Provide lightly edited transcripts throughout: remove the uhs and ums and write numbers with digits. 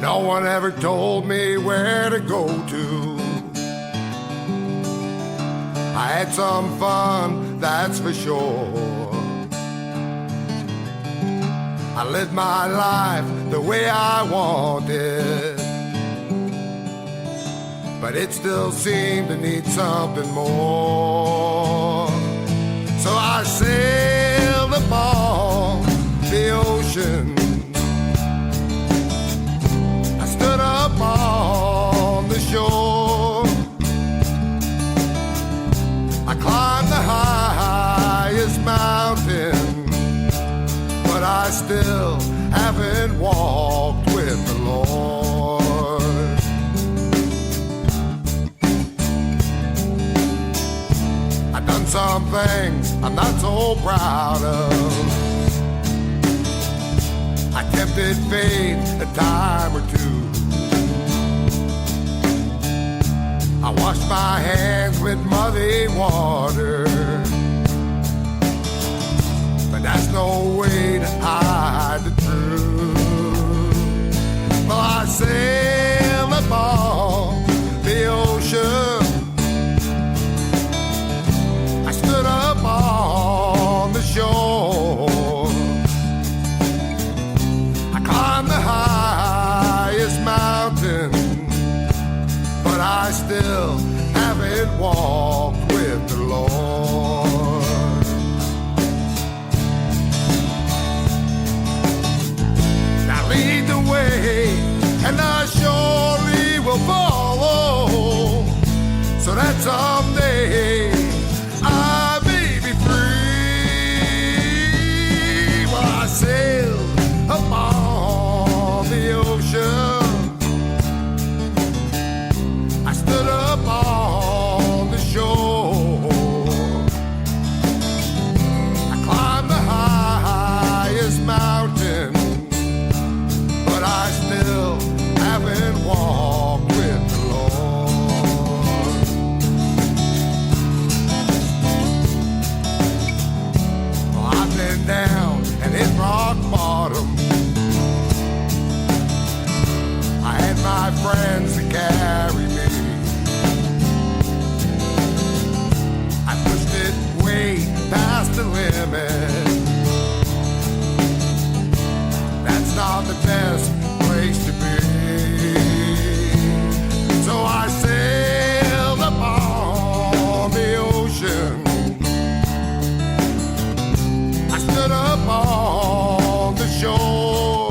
No one ever told me where to go to. I had some fun, that's for sure. I lived my life the way I wanted, but it still seemed to need something more. So I sailed upon the ocean. I stood up on the shore. I climbed the highest mountain, but I still haven't walked with the Lord. I've done some things I'm not so proud of. I tempted fate a time or two. I washed my hands with muddy water, but that's no way to hide the truth. Well, I sailed upon the ocean. I stood up on the shore. I climbed the highest mountain, but I still haven't walked with the Lord. Now lead the way, and I surely will follow, so that someday I may be free. Well, I sailed upon the ocean. I stood up on the shore. I climbed the highest mountain, but I still haven't walked with the Lord. Well, I've been down and hit rock bottom. I had my friends to carry me. I pushed it way past the limit. That's not the best place to be. So I sailed upon the ocean. I stood up on the shore.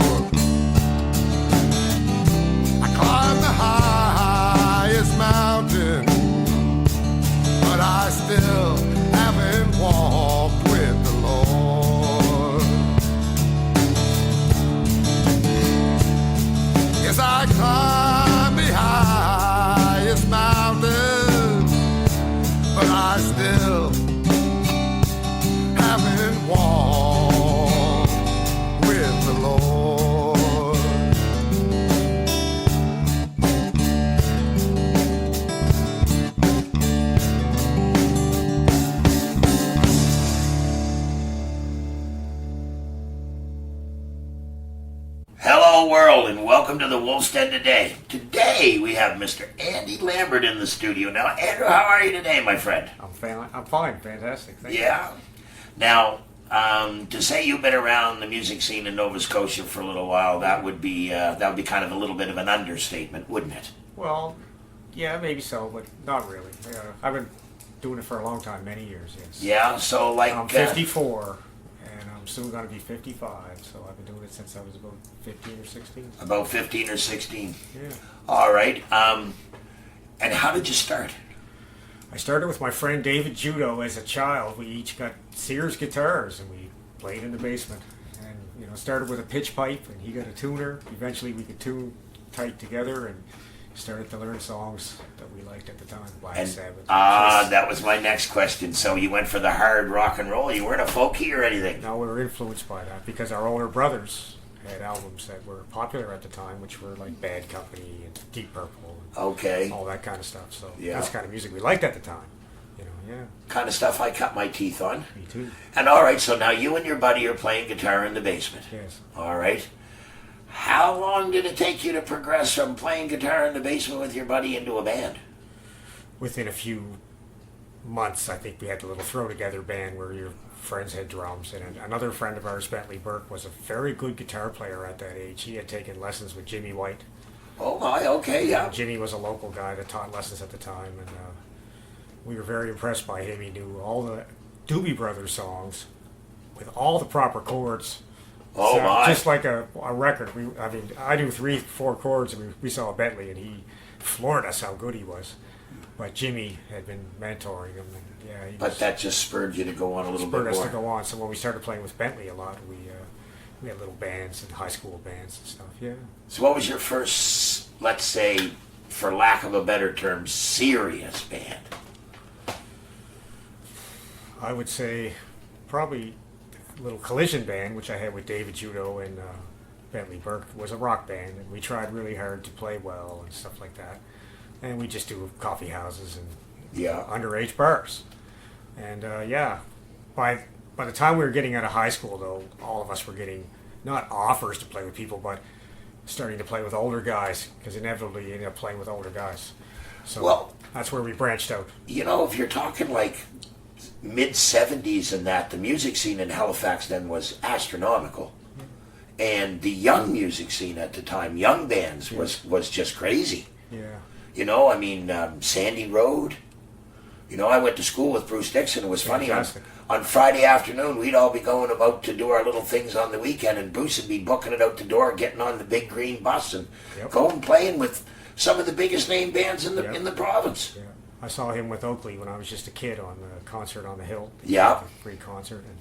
I climbed the highest mountain, but I still haven't walked with the Lord. Yes, I climbed the highest mountain, but I still haven't walked with the Lord. Hello world, and welcome to the Wolf's Den today. Today we have Mr. Andy Lambert in the studio. Now, Andrew, how are you today, my friend? I'm fine, fantastic. Thank you. Yeah. Now, to say you've been around the music scene in Nova Scotia for a little while, that would be kind of a little bit of an understatement, wouldn't it? Well, yeah, maybe so, but not really. I've been doing it for a long time, many years, yes. Yeah. So, like, I'm 54, and I'm soon going to be 55, so I've been doing it since I was about 15 or 16. About 15 or 16. Yeah. All right. And how did you start? I started with my friend David Judo as a child. We each got Sears guitars, and we played in the basement. And, started with a pitch pipe, and he got a tuner. Eventually we could tune tight together, and started to learn songs that we liked at the time, Black Sabbath. That was my next question. So you went for the hard rock and roll. You weren't a folkie or anything? No, we were influenced by that because our older brothers had albums that were popular at the time, which were like Bad Company and Deep Purple and Okay. all that kind of stuff. So Yeah. that's the kind of music we liked at the time. Yeah. Kind of stuff I cut my teeth on. Me too. And all right, so now you and your buddy are playing guitar in the basement. Yes. All right. How long did it take you to progress from playing guitar in the basement with your buddy into a band? Within a few months, I think we had the little throw together band where your friends had drums, and another friend of ours, Bentley Burke, was a very good guitar player at that age. He had taken lessons with Jimmy White. Oh my, okay, yeah. And Jimmy was a local guy that taught lessons at the time, and we were very impressed by him. He knew all the Doobie Brothers songs with all the proper chords. Oh So, my. just like a record. I do 3-4 chords, and we saw Bentley, and he floored us how good he was. But Jimmy had been mentoring him, and yeah, But that just spurred you to go on a little spurred bit us more. to go on. So when we started playing with Bentley a lot, we had little bands and high school bands and stuff. Yeah, So what was your first, let's say, for lack of a better term, serious band? I would say probably a little collision band, which I had with David Judo and Bentley Burke, was a rock band, and we tried really hard to play well and stuff like that. And we just do coffee houses and Yeah. underage bars. And yeah, by the time we were getting out of high school, though, all of us were getting not offers to play with people, but starting to play with older guys, because inevitably you end up playing with older guys. So Well- that's where we branched out. You know, if you're talking like mid-70s and that, the music scene in Halifax then was astronomical. And the young music scene at the time, young bands, was just crazy. Yeah. You know, I mean, Sandy Road. You know, I went to school with Bruce Dixon. It was funny. Fantastic. On Friday afternoon, we'd all be going about to do our little things on the weekend, and Bruce would be booking it out the door, getting on the big green bus, and Yep. going playing with some of the biggest name bands in the Yep. in the province. Yeah, I saw him with Oakley when I was just a kid on the concert on the hill. Yeah. A free concert, and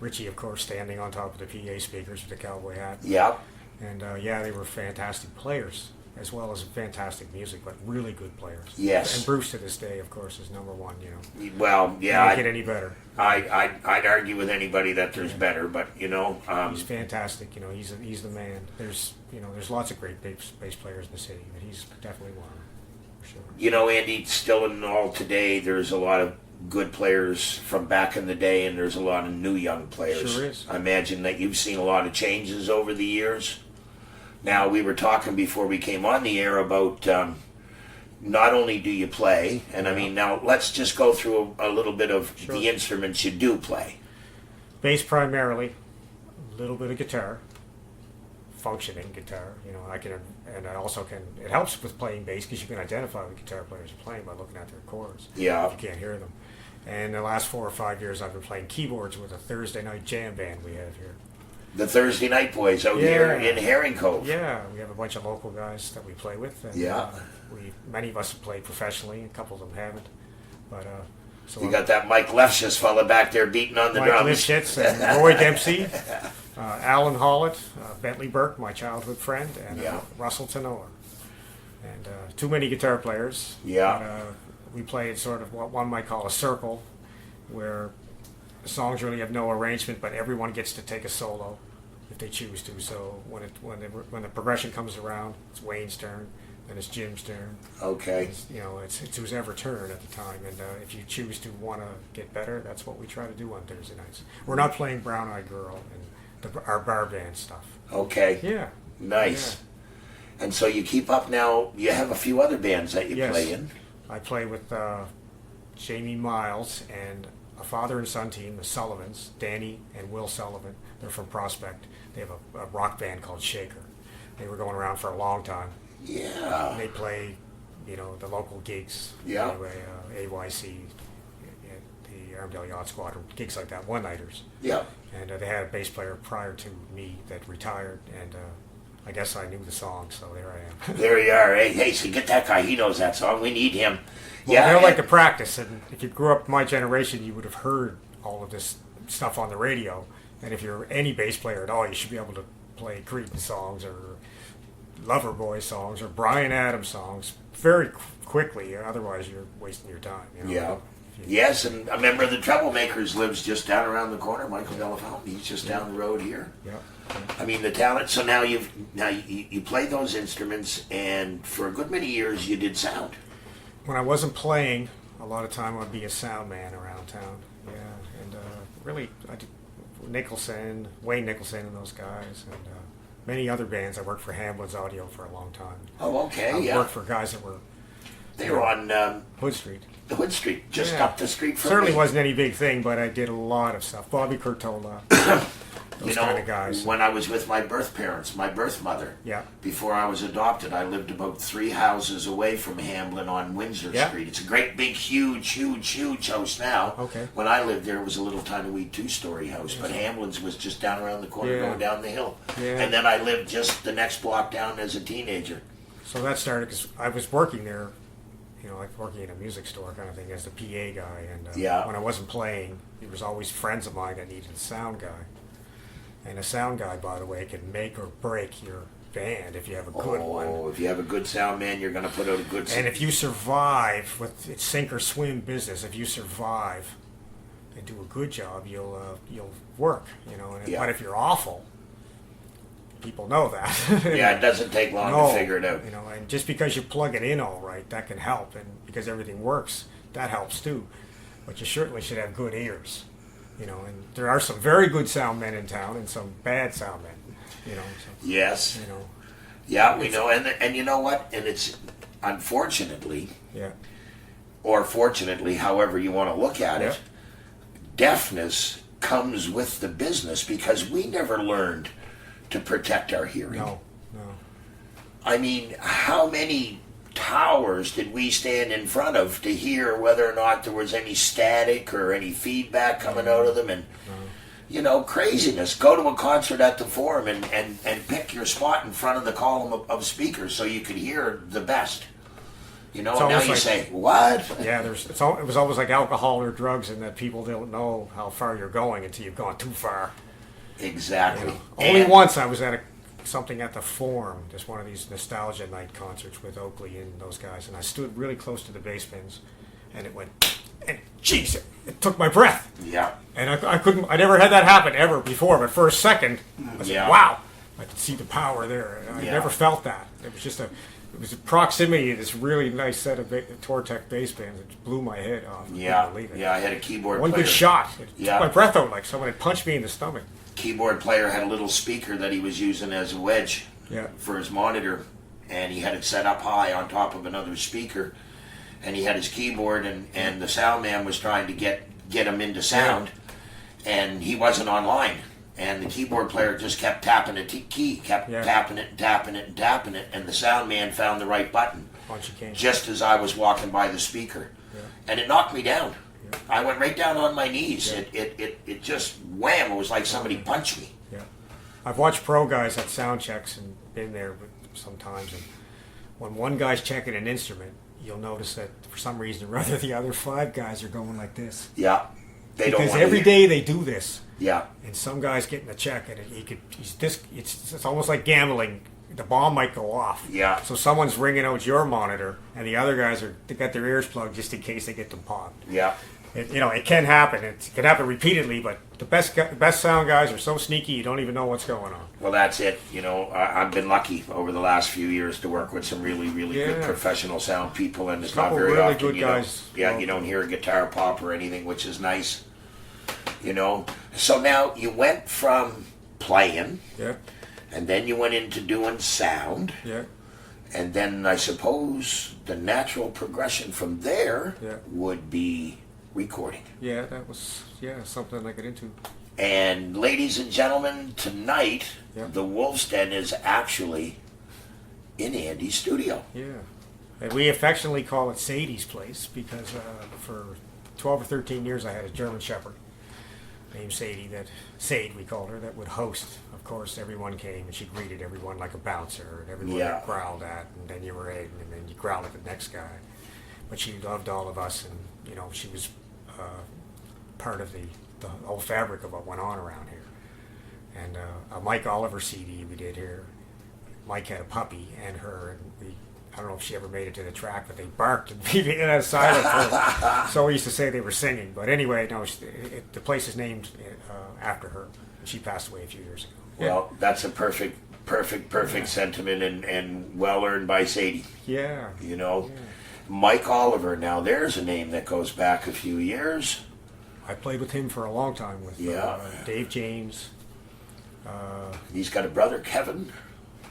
Richie, of course, standing on top of the PA speakers with the cowboy hat. Yeah. And yeah, they were fantastic players as well as fantastic music, but really good players. Yes. And Bruce to this day, of course, is number one. You know, Well, yeah. can't get any better. I'd argue with anybody that there's better, but you know, He's fantastic. You know, he's the man. There's lots of great bass players in the city, but he's definitely one for sure. you know, Andy, still in all today, there's a lot of good players from back in the day, and there's a lot of new young players. Sure is. I imagine that you've seen a lot of changes over the years. Now, we were talking before we came on the air about not only do you play, and I mean, now let's just go through a little bit of Sure. the instruments you do play. Bass primarily, a little bit of guitar, functioning guitar. You know, I also can. It helps with playing bass because you can identify the guitar players are playing by looking at their chords. Yeah. You can't hear them. And the last 4 or 5 years, I've been playing keyboards with a Thursday night jam band we have here. The Thursday Night Boys out here in Herring Cove. Yeah, we have a bunch of local guys that we play with. And, Yeah. many of us have played professionally. A couple of them haven't. But so You got that Mike Lefshus fella back there beating on the Mike drums. Lifshitz and Roy Dempsey, Alan Hollett, Bentley Burke, my childhood friend, and Yeah. Russell Tenor. And too many guitar players. Yeah. But, we play in sort of what one might call a circle, where the songs really have no arrangement, but everyone gets to take a solo if they choose to. So when the progression comes around, it's Wayne's turn, then it's Jim's turn. Okay. It's whose ever turn at the time, and if you choose to want to get better, that's what we try to do on Thursday nights. We're not playing Brown Eyed Girl and our bar band stuff. Okay. Yeah. Nice. Yeah. And so you keep up now. You have a few other bands that you Yes. play in. I play with Jamie Miles and a father and son team, the Sullivans, Danny and Will Sullivan. They're from Prospect. They have a rock band called Shaker. They were going around for a long time. Yeah. They play, the local gigs. Yeah. Anyway, AYC, the Armadale Yacht Squadron, gigs like that, one-nighters. Yeah. And they had a bass player prior to me that retired, and I guess I knew the song, so there I am. There you are. Hey, so get that guy. He knows that song. We need him. Well, Yeah. they're like to practice, and if you grew up my generation, you would have heard all of this stuff on the radio. And if you're any bass player at all, you should be able to play Creedence songs or Loverboy songs or Bryan Adams songs very quickly. Otherwise, you're wasting your time. Yeah. Yes, and a member of the Troublemakers lives just down around the corner, Michael Delafountain. He's just down the road here. Yeah. I mean, the talent. So now you play those instruments, and for a good many years you did sound. When I wasn't playing, a lot of time I'd be a sound man around town. Yeah, and really, I did Wayne Nicholson, and those guys, and many other bands. I worked for Hamlin's Audio for a long time. Oh, okay, I worked for guys that were They were on Hood Street. Hood Street, just Yeah. up the street from Certainly me. wasn't any big thing, but I did a lot of stuff. Bobby Curtola, those kind of guys. When I was with my birth parents, my birth mother, Yeah. before I was adopted, I lived about 3 houses away from Hamlin on Windsor Yeah. Street. It's a great, big, huge house now. Okay. When I lived there, it was a little tiny wee 2-story house, but Hamlin's was just down around the corner Yeah. going down the hill. Yeah. And then I lived just the next block down as a teenager. So that started because I was working there, like working in a music store kind of thing as the PA guy. And Yeah. when I wasn't playing, there was always friends of mine that needed a sound guy. And a sound guy, by the way, can make or break your band if you have a good one. Oh, if you have a good sound man, you're going to put out a good And if you survive with it's sink or swim business, if you survive and do a good job, you'll work. Yeah. But if you're awful, people know that. Yeah, it doesn't take long to figure it out. And just because you plug it in all right, that can help, and because everything works, that helps too. But you certainly should have good ears, and there are some very good sound men in town and some bad sound men, So, Yes. Yeah, we know, and you know what? And it's unfortunately, yeah, or fortunately, however you want to look at it, Yeah. deafness comes with the business because we never learned to protect our hearing. no. I mean, how many towers did we stand in front of to hear whether or not there was any static or any feedback coming out of them? And craziness. Go to a concert at the Forum and pick your spot in front of the column of speakers so you could hear the best. And now almost you like- say, what? Yeah, it was almost like alcohol or drugs, in that people don't know how far you're going until you've gone too far. Exactly. Only And- once I was at something at the Forum, just one of these nostalgia night concerts with Oakley and those guys, and I stood really close to the bass bins, and it went, and jeez, it took my breath, Yeah. and I never had that happen ever before, but for a second, I said, Yeah. wow, I could see the power there, and I Yeah. never felt that. It was just a proximity to this really nice set of Tortec bass bands that blew my head off. I Yeah. couldn't believe it. Yeah, I had a keyboard One player. good shot, it Yeah. took my breath out like someone had punched me in the stomach. Keyboard player had a little speaker that he was using as a wedge Yeah. for his monitor, and he had it set up high on top of another speaker, and he had his keyboard, and the sound man was trying to get him into sound, and he wasn't online, and the keyboard player just kept tapping a key, kept tapping it and tapping it and tapping it, and the sound man found the right button Once you came. just as I was walking by the speaker, and it knocked me down. I went right down on my knees. Yeah. It just wham! It was like somebody punched me. Yeah, I've watched pro guys at sound checks and been there sometimes, and when one guy's checking an instrument, you'll notice that for some reason or other the other 5 guys are going like this. Yeah, they don't Because want every day they do this, Yeah, and some guy's getting a check, and it's almost like gambling. The bomb might go off. Yeah. So someone's ringing out your monitor, and the other guys they got their ears plugged just in case they get them popped. yeah, It can happen. It can happen repeatedly, but the best sound guys are so sneaky you don't even know what's going on. Well, that's it. I've been lucky over the last few years to work with some really, really good Yeah. professional sound people, and it's not Couple very really often good guys. you don't hear a guitar pop or anything, which is nice. So now you went from playing, Yeah, and then you went into doing sound, yeah. and then I suppose the natural progression from there Yeah. would be recording. Yeah, that was something I got into. And ladies and gentlemen, tonight Yeah. the Wolf's Den is actually in Andy's studio. Yeah, and we affectionately call it Sadie's place because for 12 or 13 years I had a German Shepherd named Sadie. Sade we called her, that would host. Of course, everyone came and she greeted everyone like a bouncer, and everyone Yeah. growled at, and then you were in, and then you growled at the next guy. But she loved all of us, and she was part of the whole fabric of what went on around here. And a Mike Oliver CD we did here. Mike had a puppy and her, and I don't know if she ever made it to the track, but they barked and we had silence. So we used to say they were singing. But anyway, no, the place is named after her. She passed away a few years ago. Well, that's a perfect sentiment, and well earned by Sadie. Yeah. Mike Oliver, now there's a name that goes back a few years. I played with him for a long time with Yeah. Dave James, He's got a brother, Kevin.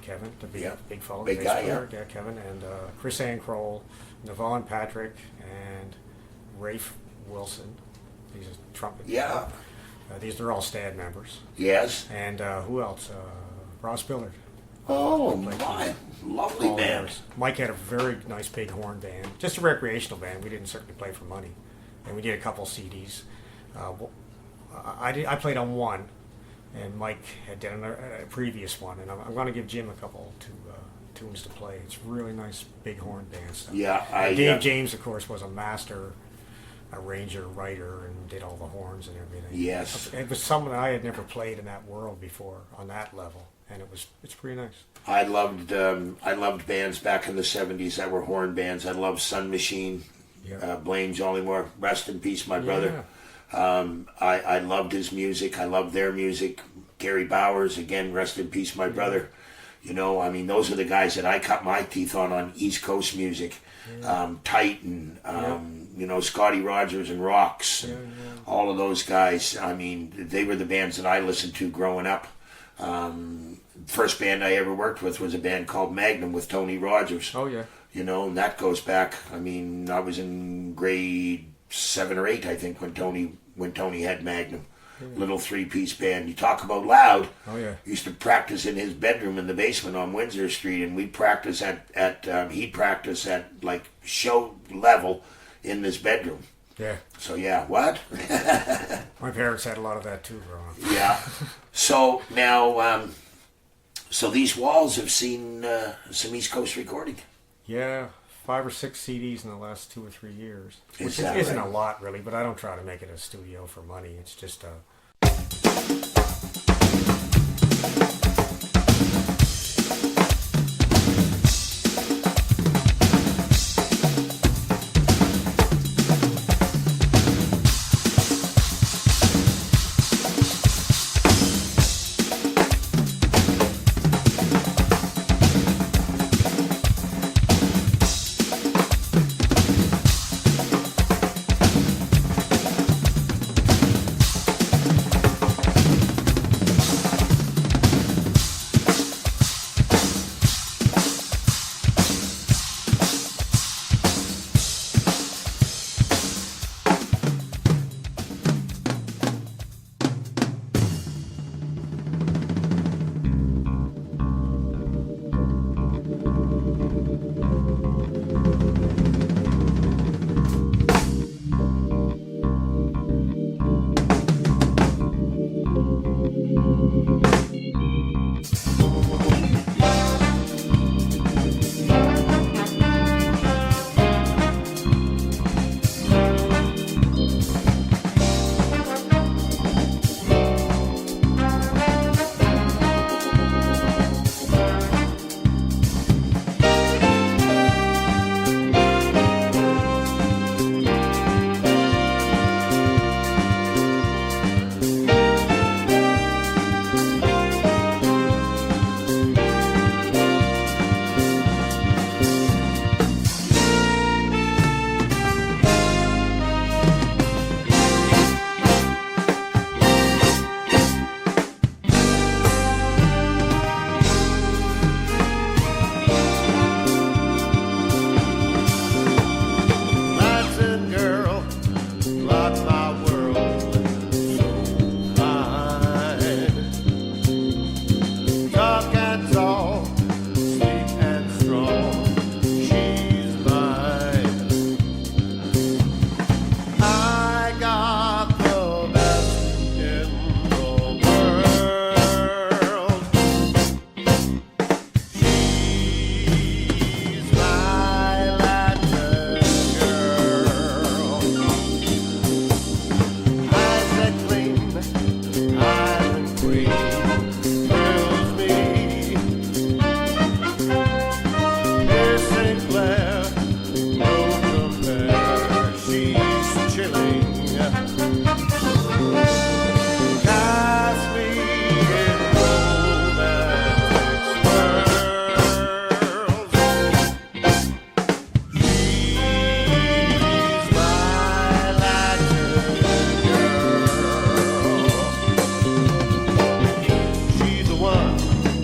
Kevin, the big, Yeah. big fellow, Big bass guy, player. Yeah, Kevin, and Chris Ann Kroll, Navon Patrick, and Rafe Wilson. He's a trumpet. Yeah. These are all STAD members. Yes. And who else? Ross Billard. Oh, Played my. Lovely all band. theirs. Mike had a very nice big horn band. Just a recreational band. We didn't certainly play for money. And we did a couple CDs. I played on one, and Mike had done a previous one. And I'm going to give Jim a couple tunes to play. It's really nice big horn band stuff. Yeah, And Dave James, of course, was a master arranger, writer, and did all the horns and everything. Yes. It was something I had never played in that world before on that level, and it's pretty nice. I loved bands back in the 70s that were horn bands. I loved Sun Machine, Yeah. Blaine Jollymore, rest in peace, my brother. I loved his music. I loved their music. Gary Bowers, again, rest in peace, my brother. You know, I mean, those are the guys that I cut my teeth on East Coast music. Titan, you know, Scotty Rogers and Rocks, and all of those guys. I mean, they were the bands that I listened to growing up. First band I ever worked with was a band called Magnum with Tony Rogers. Oh yeah. You know, and that goes back. I mean, I was in grade 7 or 8, I think, when Tony had Magnum. Little 3-piece band. You talk about loud. Oh yeah. Used to practice in his bedroom in the basement on Windsor Street, and we'd practice he'd practice at like show level in this bedroom. Yeah. So yeah, what? My parents had a lot of that too growing up. Yeah. So now, so these walls have seen some East Coast recording. Yeah, 5 or 6 CDs in the last 2 or 3 years, which that isn't right? a lot really. But I don't try to make it a studio for money. It's just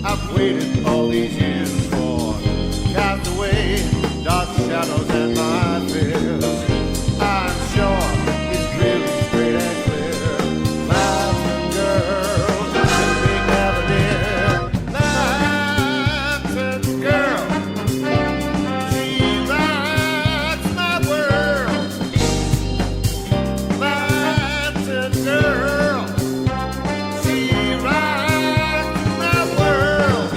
I've waited all these years for. Cast away dark shadows and my fears. I'm sure it's really straight and clear. Mountain girls, they never near. Mountain girl, she rocks my world. Mountain girl, she rocks my world.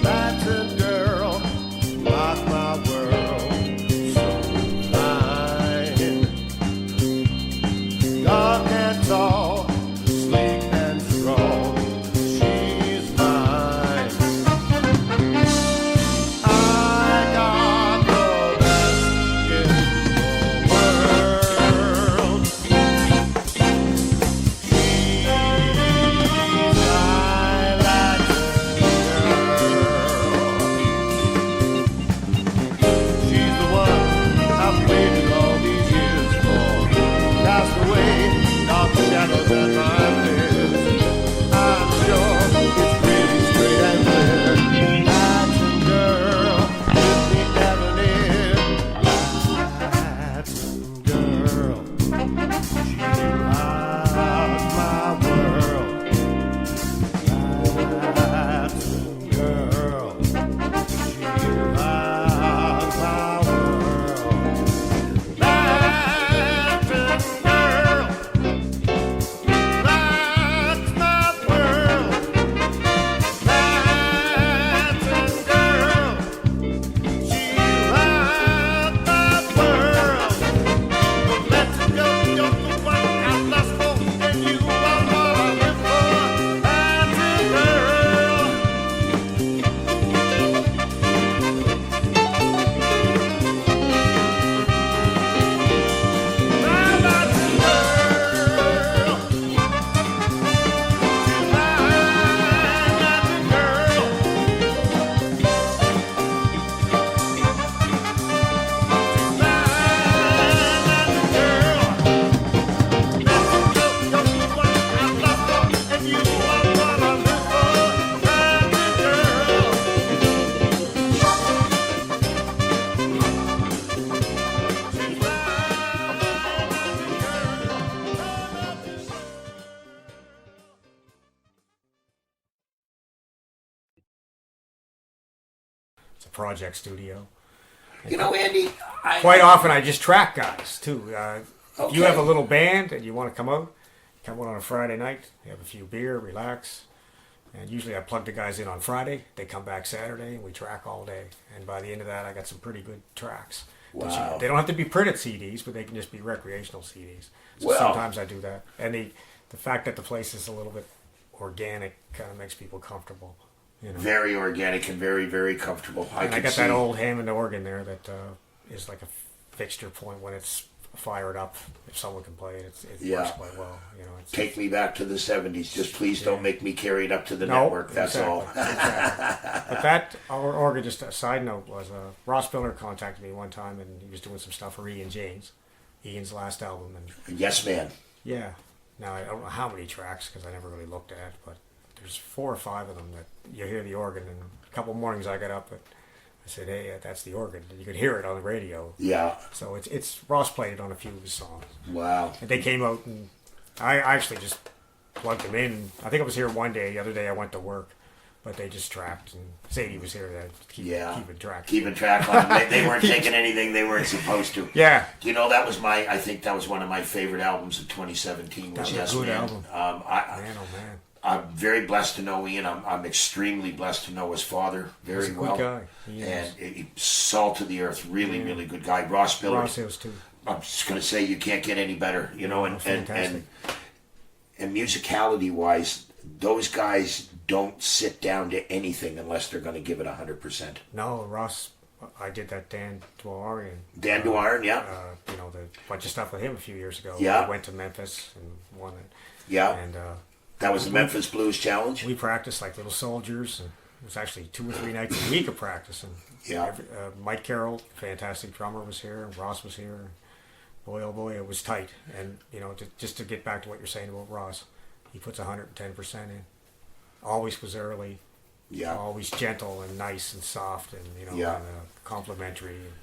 Latin girl, rock my world, so fine. Dark and tall, sleek and strong, she's mine. I got the best in the world. She's my Latin girl. She's the one I've waited all these years for. Cast away dark shadows and my fears. I'm sure it's really straight and clear. Latin girl, with me never near. Latin girl, she rocks my world. Latin girl, she rocks my world. Latin girl, rocks my world. Latin girl, she rocks my world. Latin girl, you're the one I lost for, and you are what I live for. Latin girl. My Latin girl, my Latin girl, my Latin girl, Latin girl, you're the one I love for, and you are what I live for, Latin girl. It's a project studio. You know, Andy, Quite often I just track guys too. If you Okay. have a little band and you want to come out on a Friday night, you have a few beer, relax. And usually I plug the guys in on Friday. They come back Saturday and we track all day. And by the end of that, I got some pretty good tracks. Wow. They don't have to be printed CDs, but they can just be recreational CDs. So Well- sometimes I do that. And the fact that the place is a little bit organic kind of makes people comfortable. You know? very organic and very, very comfortable. And I can got see. that old Hammond organ there that is like a fixture point when it's fire it up if someone can play it. It Yeah. works quite well. You know, Take me back to the 70s. Just please don't make me carry it up to the No, network. That's all. exactly. But that organ, just a side note, was Ross Biller contacted me one time, and he was doing some stuff for Ian James, Ian's last album, and Yes, man. yeah. Now I don't know how many tracks because I never really looked at it, but there's 4 or 5 of them that you hear the organ. And a couple mornings I got up and I said, "Hey, that's the organ." And you could hear it on the radio. Yeah. So it's Ross played it on a few of his songs. Wow. And they came out, and I actually just plugged them in. I think I was here one day. The other day I went to work, but they just tracked, and Sadie was here to keep it track. Keeping track on them. They weren't taking anything they weren't supposed to. Yeah. You know, I think that was one of my favorite albums of 2017. That was Yes a good Man. album. Man, oh man. I'm very blessed to know Ian. I'm extremely blessed to know his father very He's a well. good guy. He is. And salt of the earth, really good guy. Ross Biller. Ross is too. I'm just going to say you can't get any better, you know, and Fantastic. and musicality wise, those guys don't sit down to anything unless they're going to give it 100%. No, Ross. I did that Dan Dwyer. Dan Dwyer, yeah. You know, the bunch of stuff with him a few years ago. Yeah. We went to Memphis and won it. Yeah. And That was the Memphis Blues Challenge. we practiced like little soldiers, and it was actually 2 or 3 nights a week of practice. And Yeah. Mike Carroll, fantastic drummer, was here, and Ross was here. And boy, oh boy, it was tight. And you know, just to get back to what you're saying about Ross, he puts 110% in. Always was early. Yeah. Always gentle and nice and soft, and you know, Yeah. and, complimentary. And,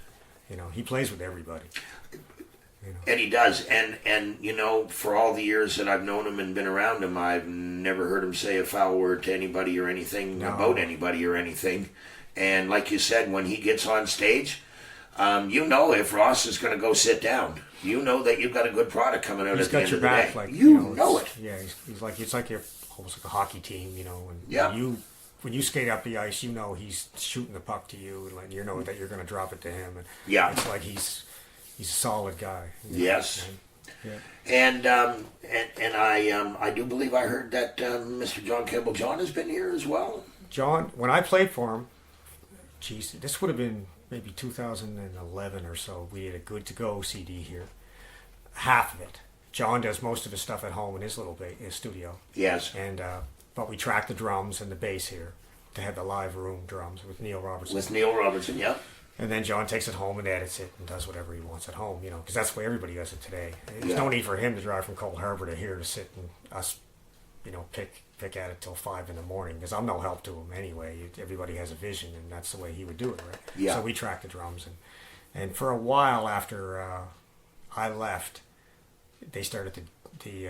you know, he plays with everybody. You know. And he does. And you know, for all the years that I've known him and been around him, I've never heard him say a foul word to anybody or anything about anybody or anything. And like you said, when he gets on stage, you know if Ross is going to go sit down, you know that you've got a good product coming out He's at the got end your of the back, day. like You know know it's- it. Yeah, he's like it's like you're almost like a hockey team, you know. And Yeah. when you skate up the ice, you know he's shooting the puck to you, and like, you know that you're going to drop it to him. And Yeah. it's like he's a solid guy. You know? Yes. Yeah. And I do believe I heard that Mr. John Campbell John has been here as well. John, when I played for him, geez, this would have been maybe 2011 or so. We had a Good to Go CD here. Half of it. John does most of his stuff at home in his little his studio. Yes. And but we track the drums and the bass here to have the live room drums with Neil Robertson. With Neil Robertson, yeah. And then John takes it home and edits it and does whatever he wants at home, you know, because that's the way everybody does it today. There's Yeah. no need for him to drive from Cold Harbor to here to sit and us, you know, pick at it till 5 in the morning, because I'm no help to him anyway. Everybody has a vision, and that's the way he would do it, right? Yeah. So we track the drums, and for a while after I left, they started the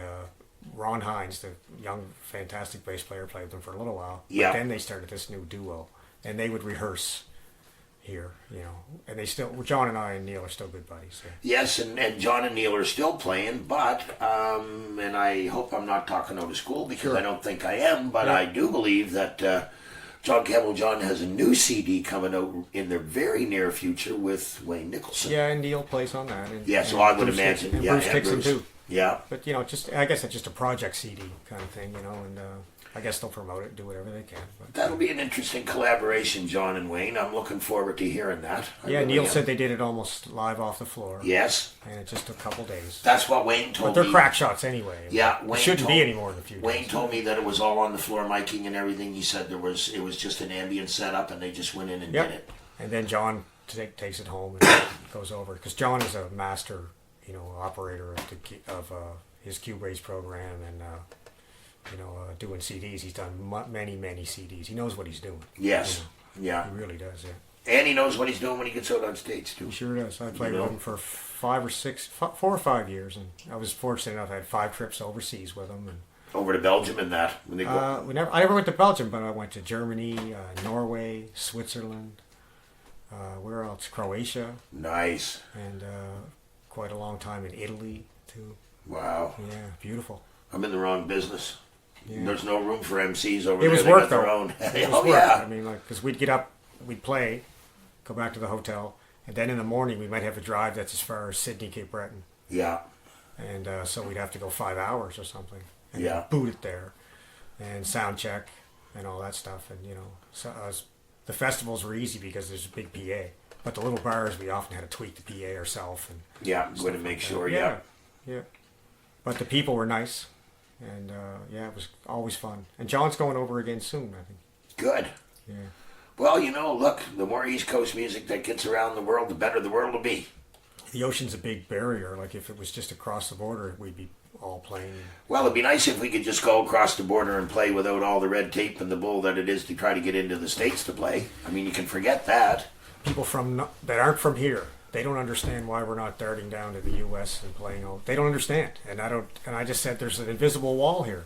Ron Hines, the young, fantastic bass player, played with them for a little while. Yeah. But then they started this new duo, and they would rehearse here, you know, and they still, John and I and Neil are still good buddies. So. Yes, and John and Neil are still playing, but, and I hope I'm not talking out of school because Sure. I don't think I am, but Yeah. I do believe that John Campbell John has a new CD coming out in the very near future with Wayne Nicholson. Yeah, and Neil plays on that. And, Yes, and well, I would Bruce imagine. Dixon, and Yeah, Bruce and Dixon Bruce. too. Yeah. But you know, I guess it's just a project CD kind of thing, you know, and I guess they'll promote it, do whatever they can. But, That'll be an interesting collaboration, John and Wayne. I'm looking forward to hearing that. I yeah, really Neil am. said they did it almost live off the floor. Yes, And it just took a couple days. that's what Wayne But told they're me. crack shots anyway. Yeah, It Wayne shouldn't told- be any more than a few Wayne days. told me that it was all on the floor miking and everything. He said it was just an ambient setup and they just went in and Yep. did it. And then John takes it home and goes over, because John is a master, you know, operator of his Cubase program, and you know, doing CDs. He's done many CDs. He knows what he's doing. Yes, You yeah. know, he really does. Yeah, And he knows what he's doing when he gets out on stage too. he sure does. I played You know? with him for 4 or 5 years, and I was fortunate enough. I had 5 trips overseas with him, and Over to Belgium and that when they go. I never went to Belgium, but I went to Germany, Norway, Switzerland. Where else? Croatia, Nice. and quite a long time in Italy too. Wow. Yeah, beautiful. I'm in the wrong business. Yeah. There's no room for MCs over It there. was They work got their though. own. It was Oh work. yeah. I mean, like, because we'd get up, we'd play, go back to the hotel, and then in the morning we might have a drive that's as far as Sydney, Cape Breton, Yeah. and so we'd have to go 5 hours or something, and Yeah. boot it there, and sound check, and all that stuff, and you know, so the festivals were easy because there's a big PA. But the little bars, we often had to tweak the PA ourselves. And Yeah, going to make sure. yeah. But the people were nice, and it was always fun. And John's going over again soon, I think. Good. Yeah. Well, look, the more East Coast music that gets around the world, the better the world will be. The ocean's a big barrier. Like if it was just across the border, we'd be all playing. Well, it'd be nice if we could just go across the border and play without all the red tape and the bull that it is to try to get into the States to play. I mean, you can forget that. People that aren't from here, they don't understand why we're not darting down to the U.S. and playing. They don't understand, and I don't. And I just said there's an invisible wall here.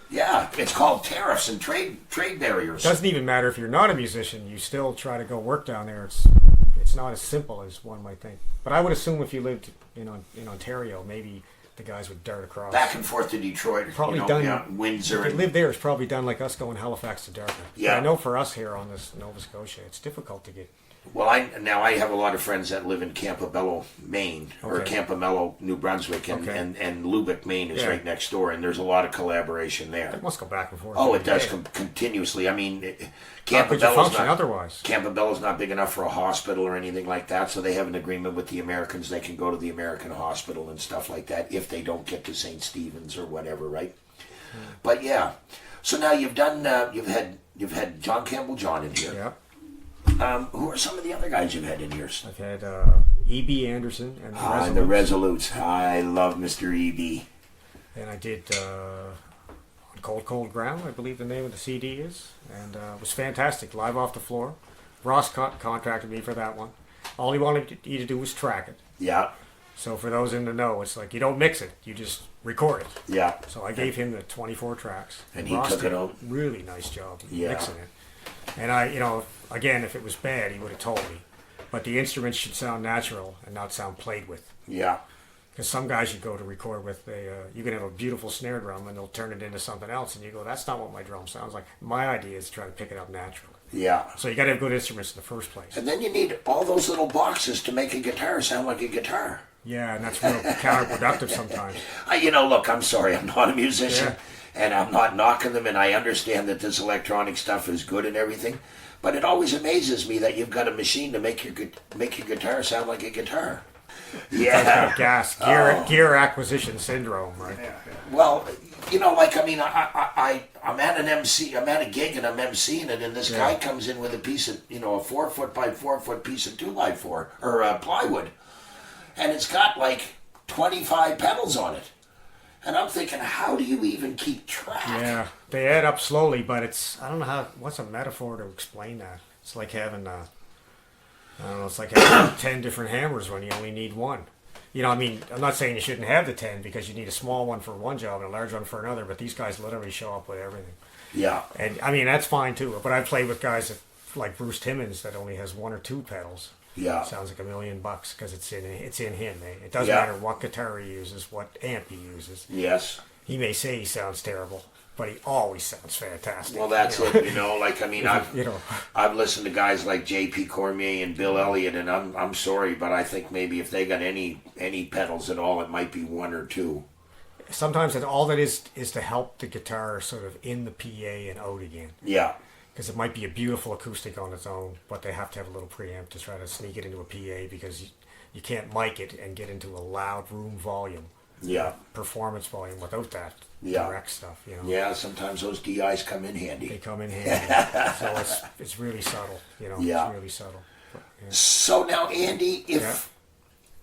Yeah, it's called tariffs and trade barriers. It doesn't even matter if you're not a musician. You still try to go work down there. It's not as simple as one might think. But I would assume if you lived in Ontario, maybe the guys would dart across. Back and forth to Detroit, probably done. Yeah, Windsor. If you live there, it's probably done like us going Halifax to Dartmouth. Yeah. But I know for us here on this Nova Scotia, it's difficult to get. Well, I have a lot of friends that live in Campobello, Maine, or Okay. Campobello, New Brunswick, and, Okay. and Lubec, Maine is right next door, and there's a lot of collaboration there. It must go back and forth. Oh, it every does day. continuously. I mean, How could you Campobello's function not, otherwise? Campobello's not big enough for a hospital or anything like that, so they have an agreement with the Americans. They can go to the American hospital and stuff like that if they don't get to St. Stephen's or whatever, right? But yeah, so now you've done. You've had John Campbell John in here. Yeah. Who are some of the other guys you've had in here? I've had E.B. Anderson and The Resolutes. I love Mr. E.B. And I did on Cold Ground, I believe the name of the CD is, and it was fantastic, live off the floor. Ross contracted me for that one. All he wanted you to do was track it. Yeah, So for those in the know, it's like you don't mix it, you just record it. yeah. So I gave him the 24 tracks. And he Ross took it did a out. really nice job Yeah. mixing it. And I, again, if it was bad, he would have told me. But the instruments should sound natural and not sound played with. Yeah. Because some guys you go to record with, you can have a beautiful snare drum and they'll turn it into something else, and you go, that's not what my drum sounds like. My idea is to try to pick it up naturally. Yeah. So you got to have good instruments in the first place. And then you need all those little boxes to make a guitar sound like a guitar. Yeah, and that's real counterproductive sometimes. Look, I'm sorry, I'm not a musician, Yeah. and I'm not knocking them, and I understand that this electronic stuff is good and everything, but it always amazes me that you've got a machine to make your guitar sound like a guitar. Yeah. Gear acquisition syndrome, right? Well, I'm at an MC, I'm at a gig and I'm MCing it, and this guy comes in with a piece of, a 4 foot by 4 foot piece of 2x4 or plywood, and it's got like 25 pedals on it. And I'm thinking, how do you even keep track? Yeah, they add up slowly, but I don't know what's a metaphor to explain that? It's like having, it's like having 10 different hammers when you only need one. I'm not saying you shouldn't have the 10 because you need a small one for one job and a large one for another, but these guys literally show up with everything. Yeah. And, that's fine too, but I've played with guys like Bruce Timmons that only has 1 or 2 pedals. Yeah. Sounds like $1 million because it's in him. It doesn't matter what guitar he uses, what amp he uses. Yes. He may say he sounds terrible, but he always sounds fantastic. Well, that's it. I've listened to guys like J.P. Cormier and Bill Elliott, and I'm sorry, but I think maybe if they got any pedals at all, it might be 1 or 2. Sometimes all that is to help the guitar sort of in the PA and out again. Yeah. Because it might be a beautiful acoustic on its own, but they have to have a little preamp to try to sneak it into a PA because you can't mic it and get into a loud room volume. Yeah. Performance volume without that direct stuff. Yeah, sometimes those DIs come in They handy. come in handy. So it's really subtle. Yeah. It's really subtle. But, So now, Andy,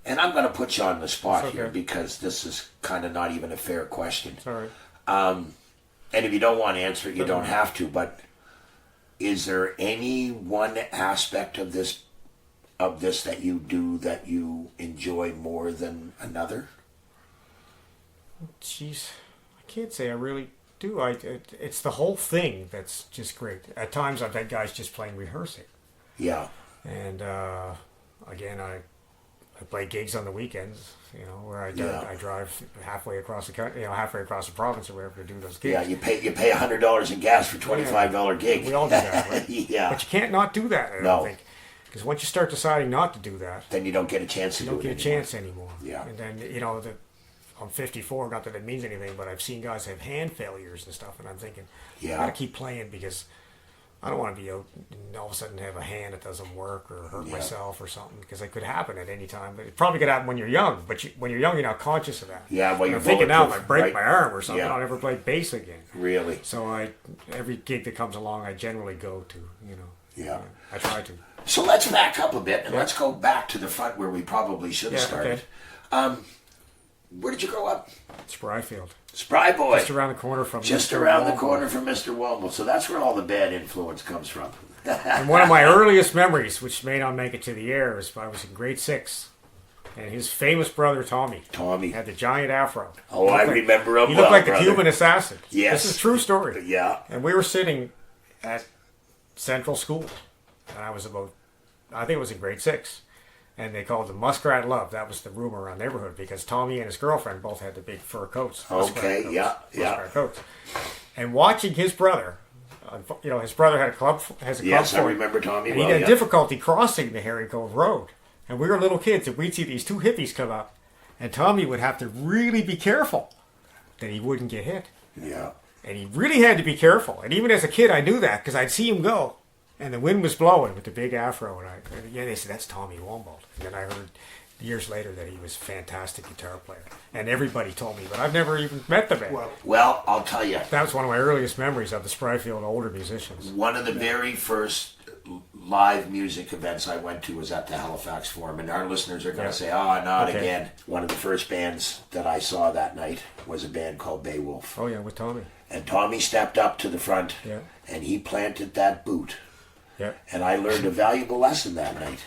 and I'm going to put you on the spot It's okay. here because this is kind of not even a fair question. It's all right. And if you don't want to answer it, you don't have to, but is there any one aspect of this that you do that you enjoy more than another? Jeez, I can't say I really do. It's the whole thing that's just great. At times I've had guys just playing rehearsing. Yeah. And again, I play gigs on the weekends, where I drive halfway across the country, halfway across the province or wherever to do those gigs. Yeah, you pay $100 in gas for $25 gig. We all do that, right? Yeah. But you can't not do that, I don't think. Because once you start deciding not to do that, Then you don't get a chance to you do don't it get a anymore. chance anymore. Yeah. And then, I'm 54, not that it means anything, but I've seen guys have hand failures and stuff, and I'm thinking, Yeah. I gotta keep playing because I don't want to be out and all of a sudden have a hand that doesn't work or hurt myself or something, because it could happen at any time. But it probably could happen when you're young, but when you're young, you're not conscious of that. Yeah, well, you're thinking now, if I bulletproof, break right? my arm or something, Yeah. I'll never play bass again. Really? So every gig that comes along, I generally go to. Yeah. I try to. So let's back up a bit and let's go back to the front where we probably should have started. Okay. Where did you grow up? Spryfield. Spry boy. Just around the corner from Just Mr. around the Walpole. corner from Mr. Womble. So that's where all the bad influence comes from. And one of my earliest memories, which may not make it to the air, is I was in grade 6, and his famous brother Tommy had the giant afro. Oh, I remember him. He looked like the brother. Cuban assassin. Yes. This is a true story. Yeah. And we were sitting at Central School, and I think it was in grade 6, and they called it Muskrat Love. That was the rumor around the neighborhood, because Tommy and his girlfriend both had the big fur coats. Okay, Muskrat coats. And watching his brother, his brother has a club Yes, I for him, remember Tommy and well, he had yeah. difficulty crossing the Herring Cove Road. And we were little kids, and we'd see these two hippies come up, and Tommy would have to really be careful that he wouldn't get hit. Yeah. And he really had to be careful. And even as a kid, I knew that, because I'd see him go, and the wind was blowing with the big afro, and they said, that's Tommy Womble. And then I heard years later that he was a fantastic guitar player. And everybody told me, but I've never even met the man. Well, I'll tell you. That was one of my earliest memories of the Spryfield older musicians. One of the very first live music events I went to was at the Halifax Forum, and our listeners are going to say, not again. One of the first bands that I saw that night was a band called Beowulf. Oh, yeah, with Tommy. And Tommy stepped up to the front, and he planted that boot. Yeah. And I learned a valuable lesson that night.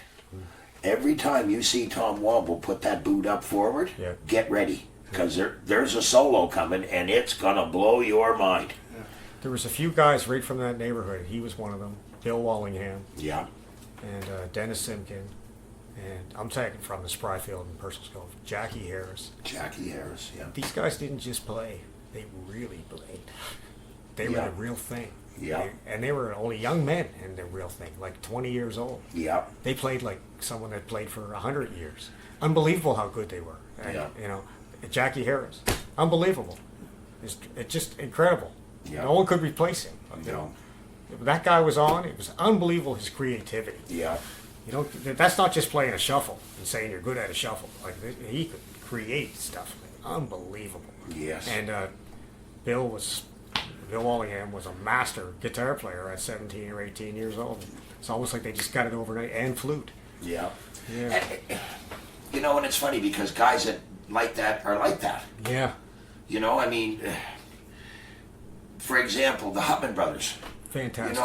Every time you see Tom Womble put that boot up forward, get ready, because there's a solo coming, and it's going to blow your mind. There was a few guys right from that neighborhood. He was one of them. Bill Wallingham. Yeah. And Dennis Simkin. And I'm taking from the Spryfield and Purcell's Cove. Jackie Harris. Jackie Harris, yeah. These guys didn't just play. They really played. They were the real thing. Yeah. And they were only young men in the real thing, like 20 years old. Yeah. They played like someone that played for 100 years. Unbelievable how good they were. And, Jackie Harris. Unbelievable. It's just incredible. Yeah. No one could replace him. No. That guy was on. It was unbelievable, his creativity. Yeah. That's not just playing a shuffle and saying you're good at a shuffle. Like, he could create stuff. Unbelievable. Yes. And Bill Wallingham was a master guitar player at 17 or 18 years old. It's almost like they just got it overnight, and flute. Yeah. Yeah. And it's funny because guys that like that are like that. Yeah. I mean, for example, the Hutman brothers. Fantastic.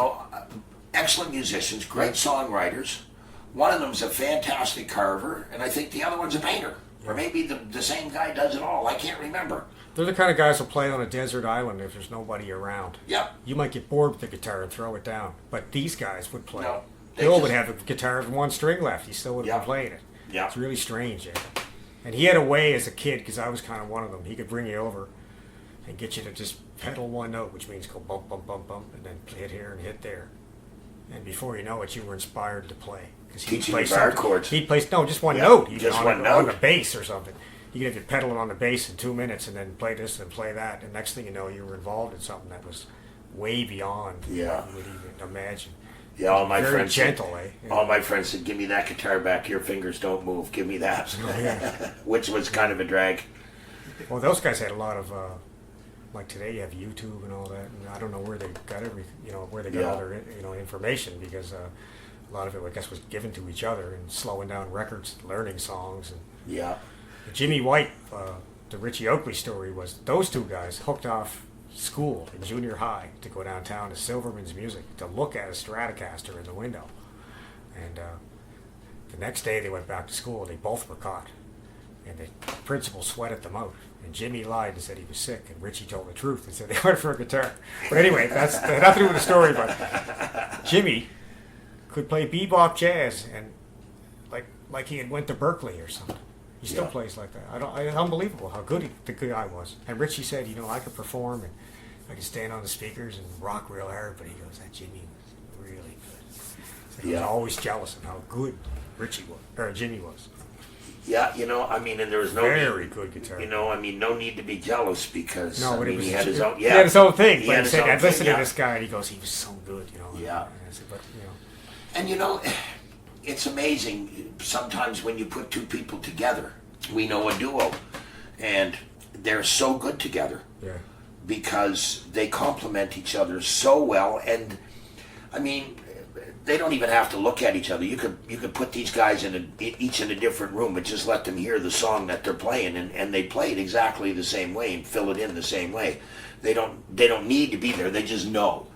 Excellent musicians, great songwriters. One of them's a fantastic carver, and I think the other one's a painter. Or maybe the same guy does it all. I can't remember. They're the kind of guys who play on a desert island if there's nobody around. Yep. You might get bored with the guitar and throw it down, but these guys would play. No, Bill would have a guitar with one string left. He still would have been playing it. Yeah. It's really strange. Yeah. And he had a way as a kid, because I was kind of one of them. He could bring you over and get you to just pedal one note, which means go bump, bump, bump, bump, and then hit here and hit there. And before you know it, you were inspired to play. Teaching you bar chords. He'd play, just one note. Just one on note. the bass or something. You could have you pedaling on the bass in 2 minutes and then play this and play that. And next thing you know, you were involved in something that was way beyond what you would even imagine. Yeah, all my Very friends gentle, said, eh? All my friends said, give me that guitar back. Your fingers don't move. Give me that. Oh, yeah. Which was kind of a drag. Well, those guys had a lot of, like today you have YouTube and all that. And I don't know where they got where they got all their, information, because a lot of it, I guess, was given to each other and slowing down records, learning songs. And Yeah. Jimmy White, the Richie Oakley story was those two guys hooked off school in junior high to go downtown to Silverman's Music to look at a Stratocaster in the window. And the next day they went back to school. They both were caught. And the principal sweated them out. And Jimmy lied and said he was sick. And Richie told the truth and said they went for a guitar. But anyway, that's nothing to do with the story. But Jimmy could play bebop jazz, and like he had went to Berkeley or something. He still plays like that. Unbelievable how good the guy was. And Richie said, I could perform and I could stand on the speakers and rock real hard, but he goes, that Jimmy was really good. So he was always jealous of how good Jimmy was. Yeah, I mean, and there was no Very need, good guitar. I mean, no need to be jealous because No, but I mean, it was he had his own. he had his own thing. He But had he his said, own I'd thing, listen yeah. to this guy, and he goes, he was so good, Yeah. And I said, but And it's amazing sometimes when you put two people together. We know a duo, and they're so good together yeah, because they complement each other so well. And I mean, they don't even have to look at each other. You could put these guys each in a different room, but just let them hear the song that they're playing, and they play it exactly the same way and fill it in the same way. They don't need to be there. They just know.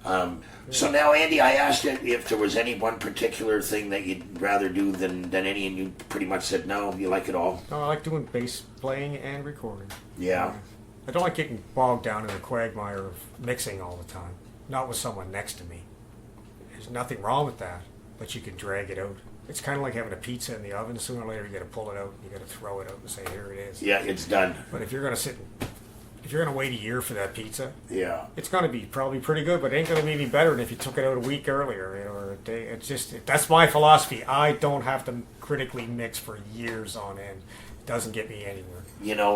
So now, Andy, I asked you if there was any one particular thing that you'd rather do than any, and you pretty much said no. You like it all. no, I like doing bass playing and recording. Yeah. I don't like getting bogged down in the quagmire of mixing all the time. Not with someone next to me. There's nothing wrong with that, but you can drag it out. It's kind of like having a pizza in the oven. Sooner or later, you got to pull it out. You got to throw it out and say, "Here it is." Yeah, it's done. But if you're gonna if you're gonna wait a year for that pizza, Yeah. it's gonna be probably pretty good, but it ain't gonna be any better than if you took it out a week earlier, or a day. It's just that's my philosophy. I don't have to critically mix for years on end. It doesn't get me anywhere.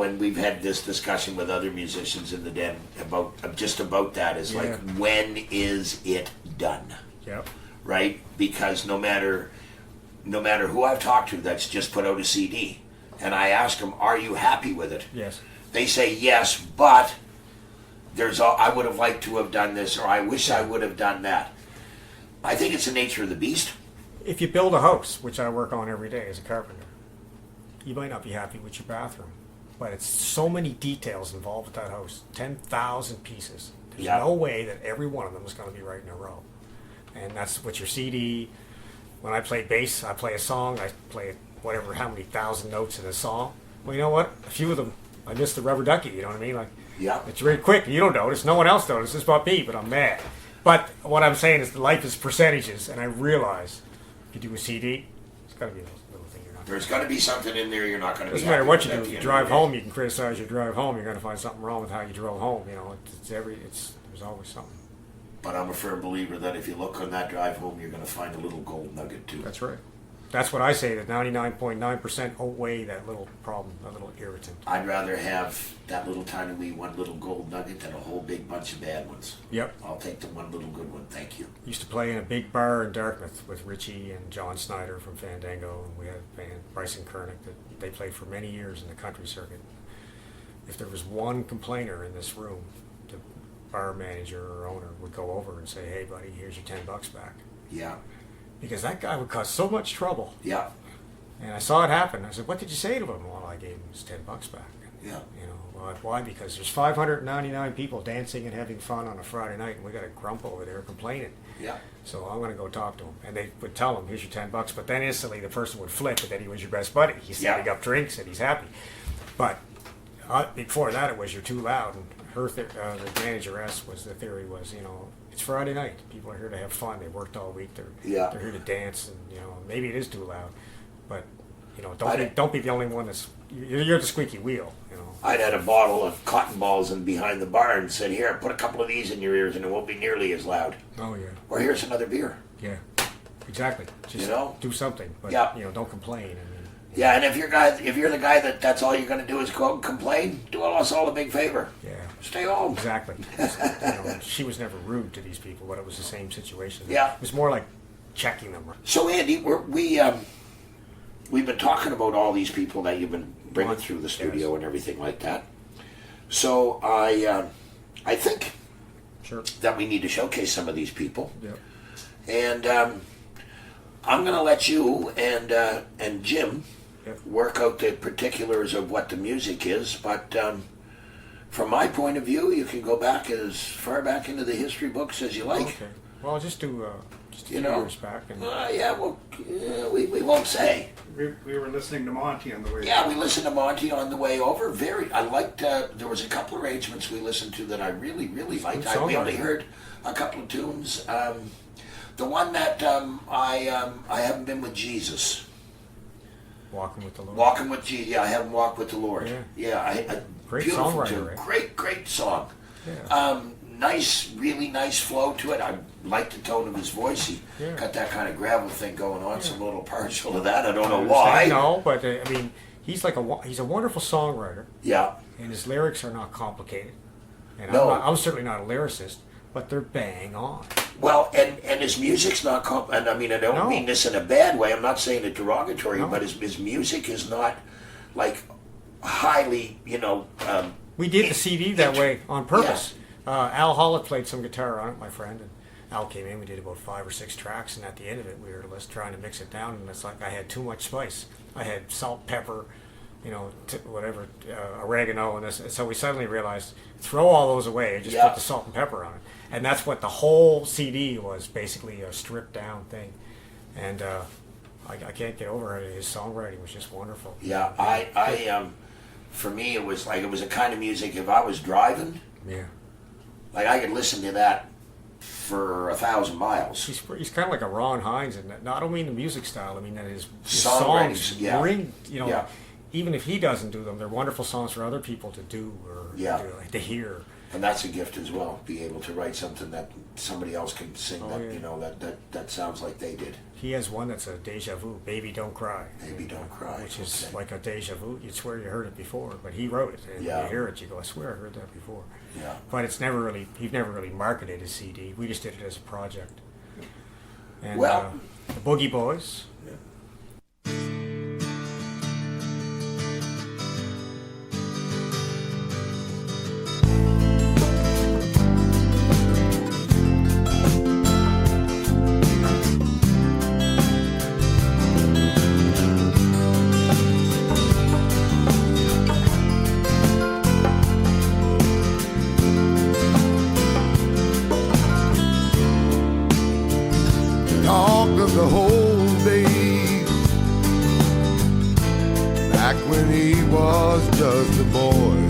And we've had this discussion with other musicians in the den about that. Is like, Yeah. when is it done? Yep. Right? Because no matter who I've talked to that's just put out a CD, and I ask them, "Are you happy with it?" Yes. They say yes, but I would have liked to have done this, or I wish I would have done that. I think it's the nature of the beast. If you build a house, which I work on every day as a carpenter, you might not be happy with your bathroom, but it's so many details involved with that house. 10,000 pieces. There's Yeah. no way that every one of them is going to be right in a row. And that's what your CD. When I play bass, I play a song. I play whatever, how many thousand notes in a song. Well, you know what? A few of them, I missed the rubber ducky. You know what I mean? Like, Yeah. it's really quick. You don't notice. No one else notices but me. But I'm mad. But what I'm saying is, life is percentages, and I realize if you do a CD, it's got to be a little thing you're not. There's got to be something in there you're not going to be Doesn't matter happy what you with do. at the You end drive of the home, day. you can criticize your drive home. You're going to find something wrong with how you drove home. There's always something. But I'm a firm believer that if you look on that drive home, you're going to find a little gold nugget too. That's right. That's what I say. That 99.9% outweigh that little problem, that little irritant. I'd rather have that little tiny wee one little gold nugget than a whole big bunch of bad ones. Yep. I'll take the one little good one. Thank you. Used to play in a big bar in Dartmouth with Richie and John Snyder from Fandango, and we had a band, Bryson Kernick, that they played for many years in the country circuit. If there was one complainer in this room, the bar manager or owner would go over and say, "Hey, buddy, here's your $10 back," Yeah. because that guy would cause so much trouble. Yeah. And I saw it happen. I said, "What did you say to him?" Well, I gave him his $10 back. Yeah. Why? Because there's 599 people dancing and having fun on a Friday night, and we got a grump over there complaining. Yeah. So I'm going to go talk to him. And they would tell him, "Here's your $10." But then instantly the person would flip, and then he was your best buddy. He's setting up drinks, and he's happy. But before that, it was you're too loud. And the manageress was, the theory was, it's Friday night. People are here to have fun. They worked all week. They're here to dance, and maybe it is too loud. But don't be the only one you're the squeaky wheel. I'd had a bottle of cotton balls in behind the bar and said, "Here, put a couple of these in your ears and it won't be nearly as loud." Oh yeah. Or here's another beer. Yeah. Exactly. Just do something. But don't complain. Yeah, and if you're the guy that's all you're going to do is go out and complain, do us all a big favor. Yeah. Stay home. Exactly. She was never rude to these people, but it was the same situation. Yeah. It was more like checking them. So Andy, we've been talking about all these people that you've been bringing through the studio and everything like that. So I think that we need to showcase some of these people. Yeah. And I'm going to let you and Jim work out the particulars of what the music is, but from my point of view, you can go back as far back into the history books as you like. Okay. Well, I'll just do just a few years back. And We won't say. We were listening to Monty on the way. Yeah, we listened to Monty on the way over. I liked. There was a couple arrangements we listened to that I really, really liked. We only heard a couple of tunes. The one that I haven't been with Jesus. Walking with the Lord. Walking with Jesus. Yeah, I haven't walked with the Lord. Yeah. Great beautiful songwriter, tune. right? Great song. Yeah. Nice, really nice flow to it. I like the tone of his voice. He got that kind of gravel thing going on. So I'm a little partial to that. I don't know why. No, but he's a wonderful songwriter, Yeah. and his lyrics are not complicated. And No. I'm certainly not a lyricist, but they're bang on. Well, and his music's not and I mean, I don't No. mean this in a bad way. I'm not saying it derogatory, No. but his music is not like highly, We did the CD that way on purpose. Al Hollett played some guitar on it, my friend, and Al came in. We did about 5 or 6 tracks, and at the end of it, we were just trying to mix it down, and it's like I had too much spice. I had salt, pepper, oregano, and this. So we suddenly realized, throw all those away and just put the salt and pepper on it. And that's what the whole CD was, basically a stripped down thing. And I can't get over it. His songwriting was just wonderful. Yeah, I for me, it was a kind of music, if I was driving, Yeah. like I could listen to that for 1,000 miles. He's kind of like a Ron Hines, and I don't mean the music style. I mean that his Songwriting, songs yeah. bring, Yeah. even if he doesn't do them, they're wonderful songs for other people to do or to hear. And that's a gift as well, be able to write something that somebody else can sing that sounds like they did. He has one that's a deja vu, "Baby Don't Cry." Baby Don't Cry. Which is okay. like a deja vu. You'd swear you heard it before, but he wrote it. And when you hear it, you go, I swear I heard that before. Yeah. But he's never really marketed his CD. We just did it as a project. And Well, the Boogie Boys. Talked of the whole days back when he was just a boy.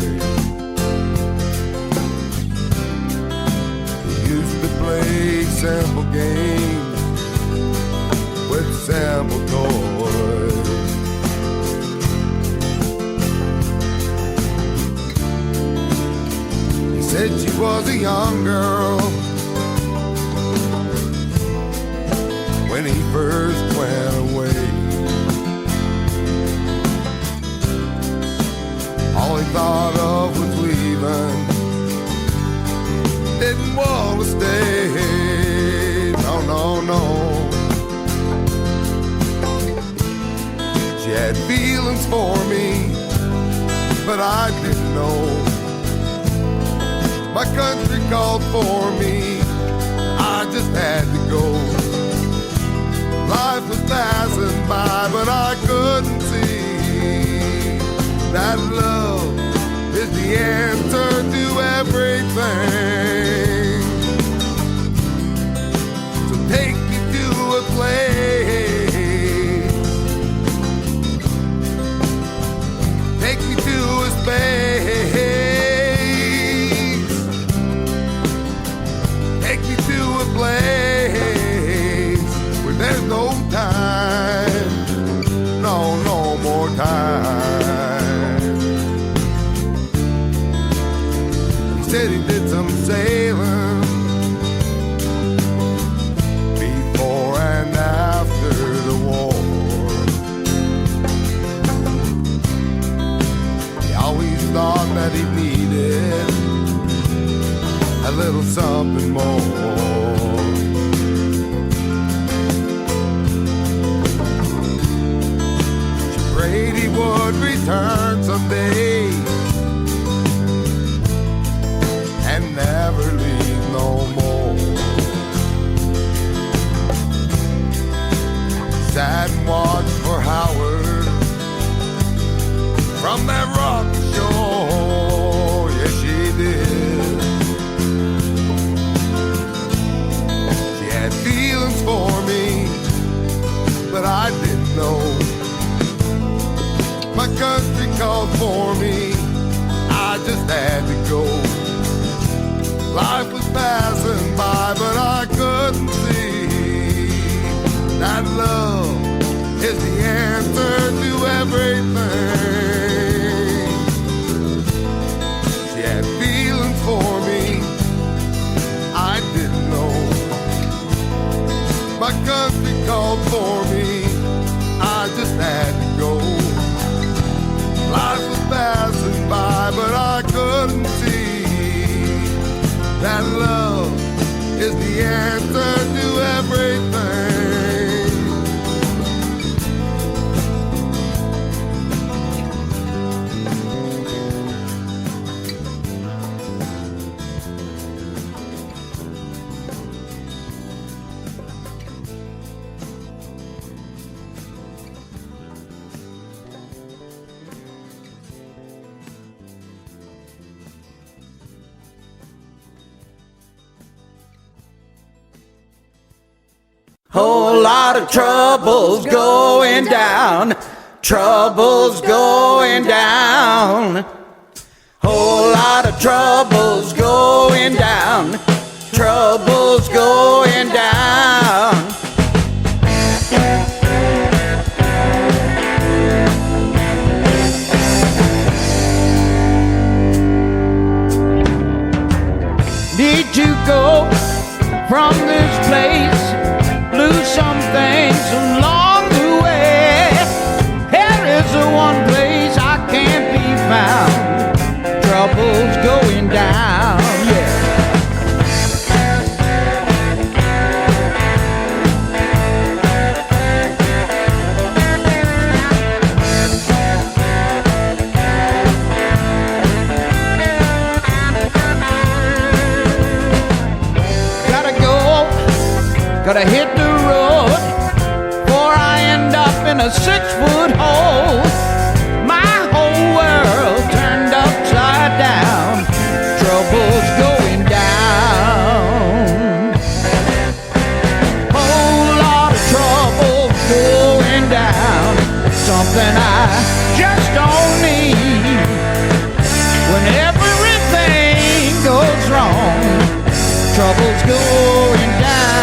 He used to play sample games with sample toys. He said she was a young girl when he first went away. All he thought of was leaving, didn't want to stay, no. She had feelings for me, but I didn't know. My country called for me, I just had to go. Life was passing by, but I couldn't see that love is the answer to everything. So take me to a place, take me to a space, take me to a place where there's no time, no more time. He said he did some sailing before and after the war. He always thought that he needed a little something more. Prayed he would return someday and never leave no more. Sat and watched for Howard from that rocky shore. Yes, she did. She had feelings for me, but I didn't know. My country called for me, I just had to go. Life was passing by, but I couldn't see that love is the answer to everything. She had feelings for me, I didn't know. My country called for me, I just had to go. that love is the answer to everything. Whole lot of troubles going down, troubles going down. Whole lot of troubles going down, troubles going down. Need to go from this place, lose some things along the way. Here is the one place I can't be found. Trouble's going down, yeah. Gotta hit the road before I end up in a 6-foot hole. My whole world turned upside down. Trouble's going down. Whole lot of trouble going down. Something I just don't need. When everything goes wrong, trouble's going down.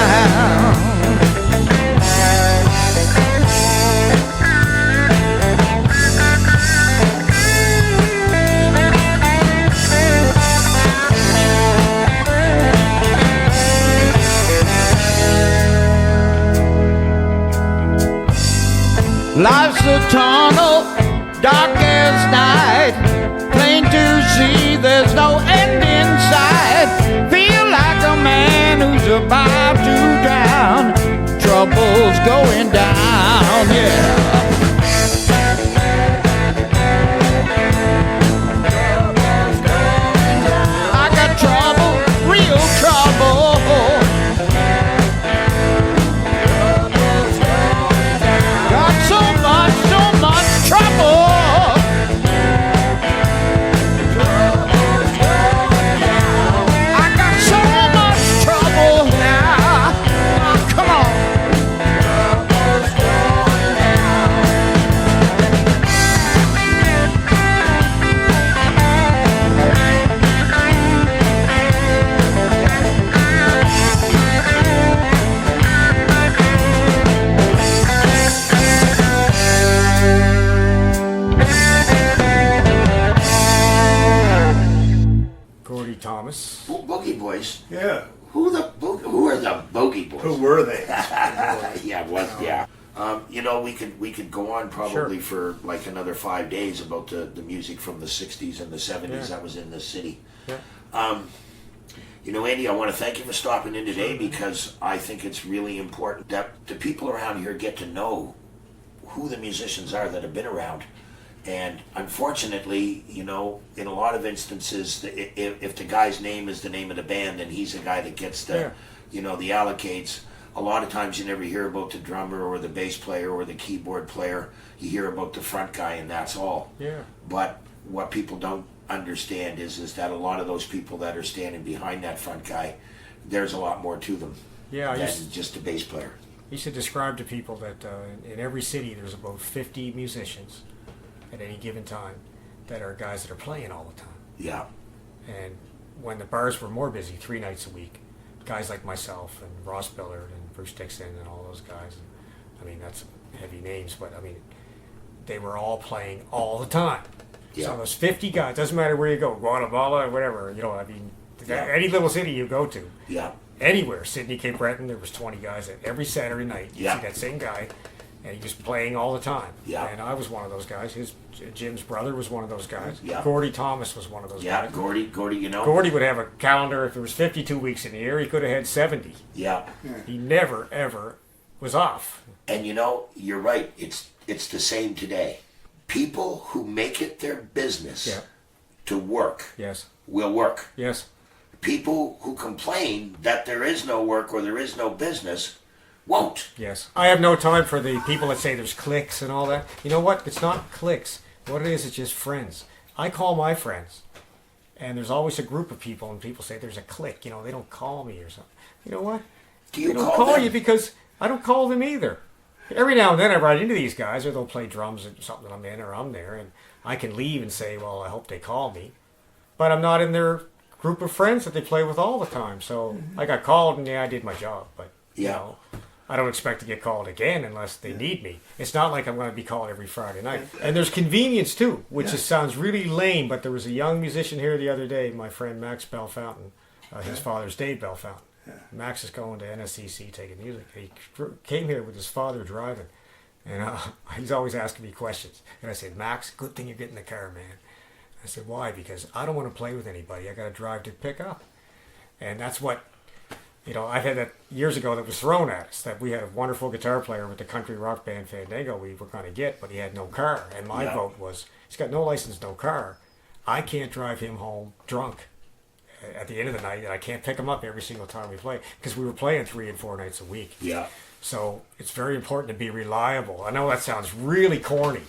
Life's a tunnel, dark as night. Plain to see, there's no end in sight. Feel like a man who's about to drown. Trouble's going down, yeah. I got trouble, real trouble. Got so much trouble. I got so much trouble now. Oh, come on. Gordy Thomas. Boogie Boys. Yeah. Who are the Boogie Boys? Who were they? Yeah. You know, we could go on probably for like another 5 days about the music from the 60s and the 70s that was in the city. Yeah. You know, Andy, I want to thank you for stopping in today because I think it's really important that the people around here get to know who the musicians are that have been around. And unfortunately, you know, in a lot of instances, if the guy's name is the name of the band, then he's the guy that gets the, you know, the allocates. A lot of times you never hear about the drummer or the bass player or the keyboard player. You hear about the front guy and that's all. Yeah. But what people don't understand is that a lot of those people that are standing behind that front guy, there's a lot more to them Yeah, than just the bass player. I used to describe to people that in every city there's about 50 musicians at any given time that are guys that are playing all the time. Yeah. And when the bars were more busy, 3 nights a week, guys like myself and Ross Billard and Bruce Dixon and all those guys, I mean, that's heavy names, but I mean, they were all playing all the time. Yeah. So those 50 guys, doesn't matter where you go, Guatemala, whatever, you know, I mean, any little city you go to, Yeah. anywhere, Sydney, Cape Breton, there was 20 guys at every Saturday night. You Yeah. see that same guy And he was playing all the time. Yeah. And I was one of those guys. Jim's brother was one of those guys. Yeah. Gordy Thomas was one of those Yeah, guys. Gordy, you know. Gordy would have a calendar. If there was 52 weeks in the year, he could have had 70. Yeah. He never, ever was off. And you know, you're right. It's the same today. People who make it their business Yeah. to work Yes. will work. Yes. People who complain that there is no work or there is no business won't. Yes. I have no time for the people that say there's cliques and all that. You know what? It's not cliques. What it is, it's just friends. I call my friends. And there's always a group of people, and people say there's a clique. You know, they don't call me or something. You know what? Do you They don't call them? you because I don't call them either. Every now and then I ride into these guys, or they'll play drums or something I'm in, or I'm there, and I can leave and say, well, I hope they call me. But I'm not in their group of friends that they play with all the time. So I got called, and yeah, I did my job. But, you Yeah. know, I don't expect to get called again unless they need me. It's not like I'm going to be called every Friday night. And there's convenience, too, which just sounds really lame, but there was a young musician here the other day, my friend Max Belfountain. His father's Dave Belfountain. Max is going to NSCC taking music. He came here with his father driving, and he's always asking me questions. And I said, Max, good thing you're getting the car, man. I said, why? Because I don't want to play with anybody. I got to drive to pick up. And that's what, you know, I've had that years ago that was thrown at us, that we had a wonderful guitar player with the country rock band Fandango we were going to get, but he had no car. And my vote was, he's got no license, no car. I can't drive him home drunk at the end of the night, and I can't pick him up every single time we play, because we were playing 3 and 4 nights a week. Yeah. So it's very important to be reliable. I know that sounds really corny,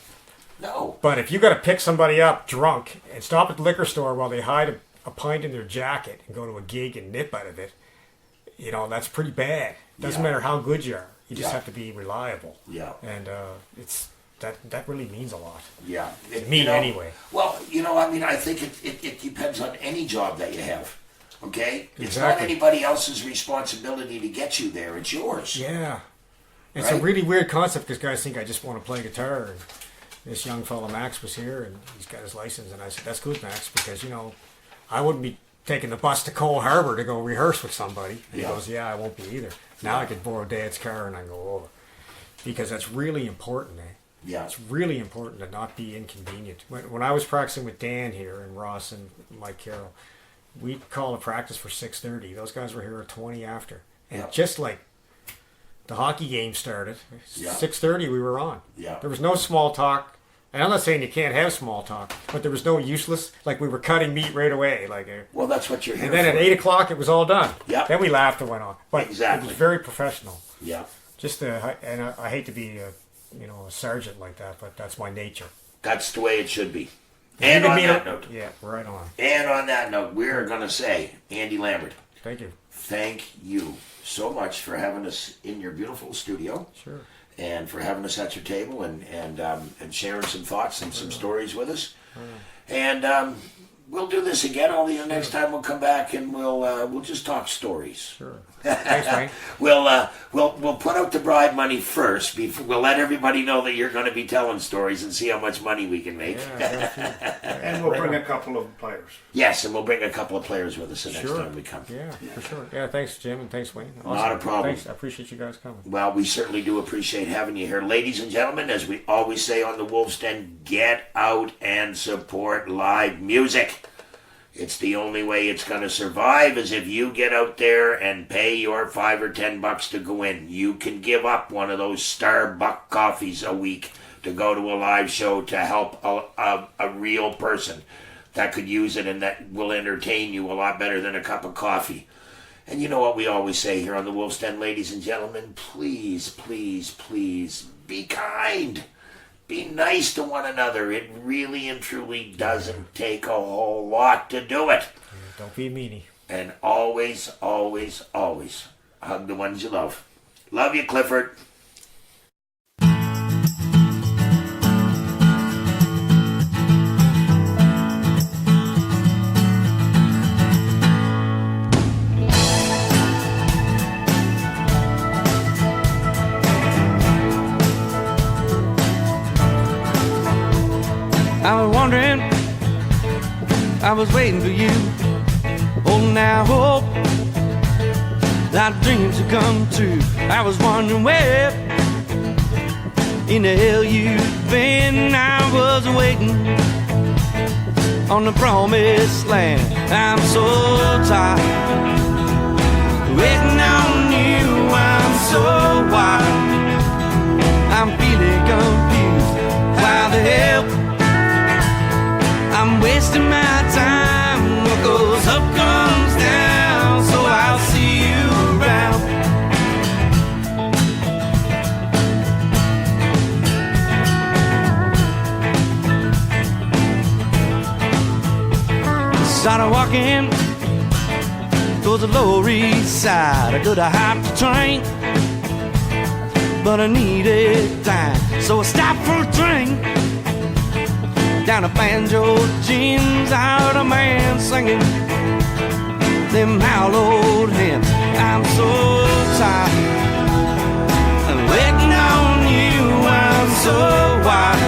No. but if you got to pick somebody up drunk and stop at the liquor store while they hide a pint in their jacket and go to a gig and nip out of it, you know, that's pretty bad. Doesn't Yeah. matter how good you are. You just Yeah. have to be reliable. Yeah. And it's that really means a lot. Yeah. Me, you know, anyway. Well, you know, I mean, I think it depends on any job that you have. Okay? It's not Exactly. anybody else's responsibility to get you there. It's yours. Yeah. It's a Right? really weird concept because guys think I just want to play guitar. And this young fellow Max was here and he's got his license. And I said, that's good, Max, because, you know, I wouldn't be taking the bus to Cole Harbor to go rehearse with somebody. He Yeah. goes, yeah, I won't be either. Now I could borrow Dad's car and I go over. Because that's really important, eh? Yeah. It's really important to not be inconvenient. When I was practicing with Dan here and Ross and Mike Carroll, we'd call a practice for 6:30. Those guys were here at 20 after. And Yeah. just like the hockey game started, Yeah. 6:30 we were on. Yeah. There was no small talk. And I'm not saying you can't have small talk, but there was no useless, like we were cutting meat right away. Well, that's what you're here and then for. at 8 o'clock it was all done. Yeah. Then we laughed and went on. But Exactly. it was very professional. Yeah. Just and I hate to be a sergeant like that, but that's my nature. That's the way it should be. You And give on me that note, yeah, right on. and on that note, we're going to say, Andy Lambert, Thank you. thank you so much for having us in your beautiful studio. Sure. And for having us at your table and sharing some thoughts and some stories with us. And we'll do this again. Only the next time we'll come back and we'll just talk stories. Sure. Thanks, Wayne. We'll put out the bribe money first. We'll let everybody know that you're going to be telling stories and see how much money we can make. And we'll bring a couple of players. Yes, and we'll bring a couple of players with us the next Sure. time we come. Yeah, for sure. Yeah, thanks, Jim, and thanks, Wayne. Not a problem. Thanks. I appreciate you guys coming. Well, we certainly do appreciate having you here. Ladies and gentlemen, as we always say on the Wolf's Den, get out and support live music. It's the only way it's going to survive is if you get out there and pay your $5 or $10 to go in. You can give up one of those Starbucks coffees a week to go to a live show to help a real person that could use it and that will entertain you a lot better than a cup of coffee. And you know what we always say here on the Wolf's Den, ladies and gentlemen? Please, please, please be kind. Be nice to one another. It really and truly doesn't take a whole lot to do it. Don't be a meanie. And always, always, always hug the ones you love. Love you, Clifford. I was wondering, I was waiting for you, holding out hope that dreams would come true. I was wondering where in the hell you've been. I was waiting on the promised land. I'm so tired waiting on you. I'm so wild, I'm feeling confused. Why the hell I'm wasting my time? What goes up comes down, so I'll see you around. Started walking towards the Lower East Side. I could have hopped the train, but I needed time, so I stopped for a drink. Down a Banjo Jeans, I heard a man singing them hallowed hymns. I'm so tired of waiting on you. I'm so wild,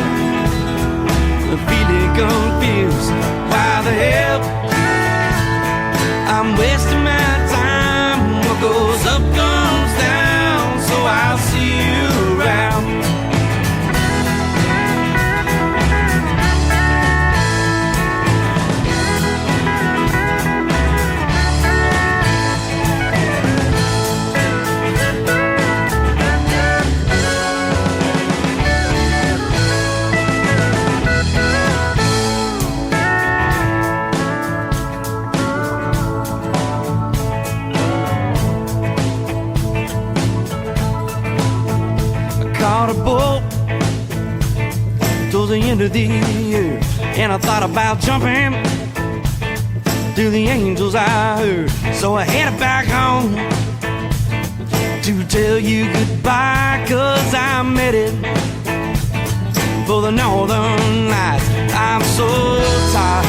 I'm feeling confused. Why the hell I'm wasting my time? What goes up comes down, so I'll see you around. Caught a boat till the end of the year, and I thought about jumping to the angels I heard. So I headed back home to tell you goodbye, 'cause I'm headed for the northern lights. I'm so tired